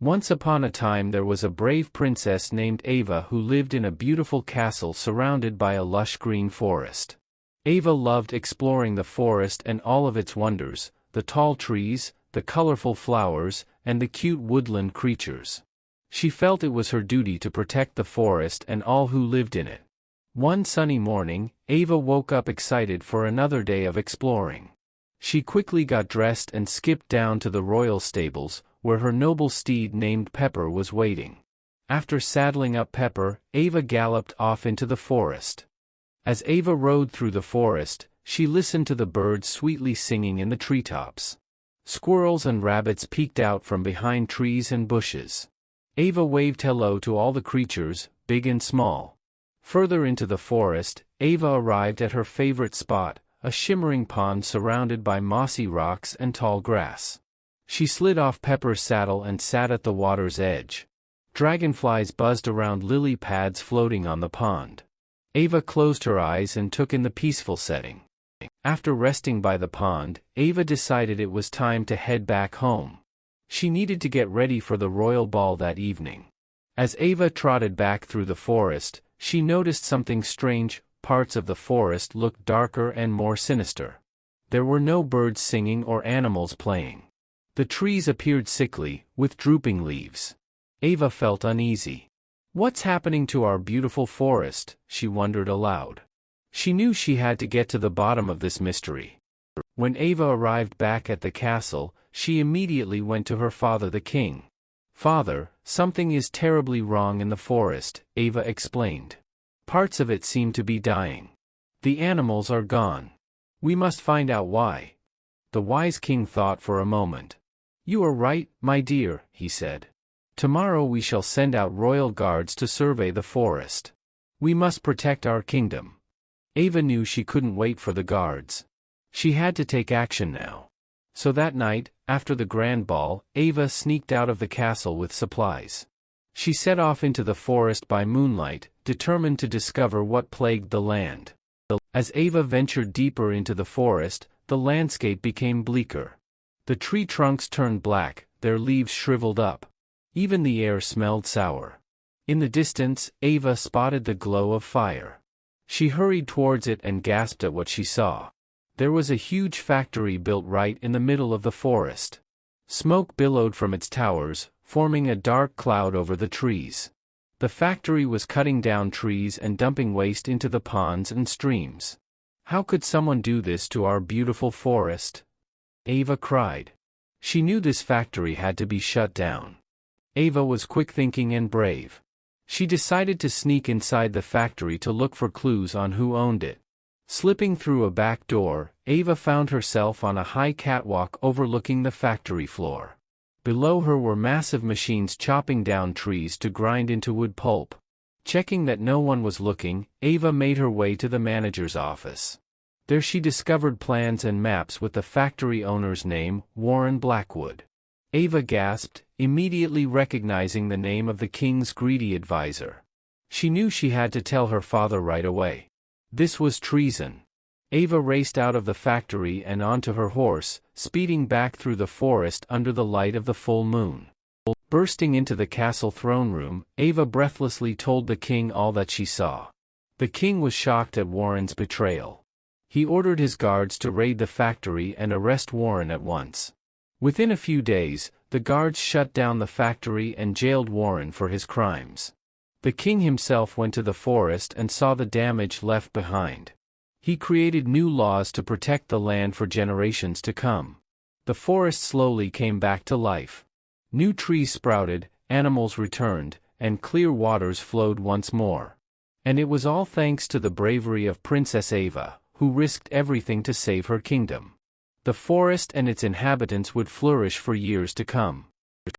Once upon a time there was a brave princess named Ava who lived in a beautiful castle surrounded by a lush green forest. Ava loved exploring the forest and all of its wonders, the tall trees, the colorful flowers, and the cute woodland creatures. She felt it was her duty to protect the forest and all who lived in it. One sunny morning, Ava woke up excited for another day of exploring. She quickly got dressed and skipped down to the royal stables, where her noble steed named Pepper was waiting. After saddling up Pepper, Ava galloped off into the forest. As Ava rode through the forest, she listened to the birds sweetly singing in the treetops. Squirrels and rabbits peeked out from behind trees and bushes. Ava waved hello to all the creatures, big and small. Further into the forest, Ava arrived at her favorite spot, a shimmering pond surrounded by mossy rocks and tall grass. She slid off Pepper's saddle and sat at the water's edge. Dragonflies buzzed around lily pads floating on the pond. Ava closed her eyes and took in the peaceful setting. After resting by the pond, Ava decided it was time to head back home. She needed to get ready for the royal ball that evening. As Ava trotted back through the forest, she noticed something strange. Parts of the forest looked darker and more sinister. There were no birds singing or animals playing. The trees appeared sickly, with drooping leaves. Ava felt uneasy. "What's happening to our beautiful forest?" she wondered aloud. She knew she had to get to the bottom of this mystery. When Ava arrived back at the castle, she immediately went to her father the king. "Father, something is terribly wrong in the forest," Ava explained. "Parts of it seem to be dying. The animals are gone. We must find out why." The wise king thought for a moment. "You are right, my dear," he said. "Tomorrow we shall send out royal guards to survey the forest. We must protect our kingdom." Ava knew she couldn't wait for the guards. She had to take action now. So that night, after the grand ball, Ava sneaked out of the castle with supplies. She set off into the forest by moonlight, determined to discover what plagued the land. As Ava ventured deeper into the forest, the landscape became bleaker. The tree trunks turned black, their leaves shriveled up. Even the air smelled sour. In the distance, Ava spotted the glow of fire. She hurried towards it and gasped at what she saw. There was a huge factory built right in the middle of the forest. Smoke billowed from its towers, forming a dark cloud over the trees. The factory was cutting down trees and dumping waste into the ponds and streams. "How could someone do this to our beautiful forest?" Ava cried. She knew this factory had to be shut down. Ava was quick-thinking and brave. She decided to sneak inside the factory to look for clues on who owned it. Slipping through a back door, Ava found herself on a high catwalk overlooking the factory floor. Below her were massive machines chopping down trees to grind into wood pulp. Checking that no one was looking, Ava made her way to the manager's office. There she discovered plans and maps with the factory owner's name, Warren Blackwood. Ava gasped, immediately recognizing the name of the king's greedy advisor. She knew she had to tell her father right away. This was treason. Ava raced out of the factory and onto her horse, speeding back through the forest under the light of the full moon. Bursting into the castle throne room, Ava breathlessly told the king all that she saw. The king was shocked at Warren's betrayal. He ordered his guards to raid the factory and arrest Warren at once. Within a few days, the guards shut down the factory and jailed Warren for his crimes. The king himself went to the forest and saw the damage left behind. He created new laws to protect the land for generations to come. The forest slowly came back to life. New trees sprouted, animals returned, and clear waters flowed once more. And it was all thanks to the bravery of Princess Ava, who risked everything to save her kingdom. The forest and its inhabitants would flourish for years to come.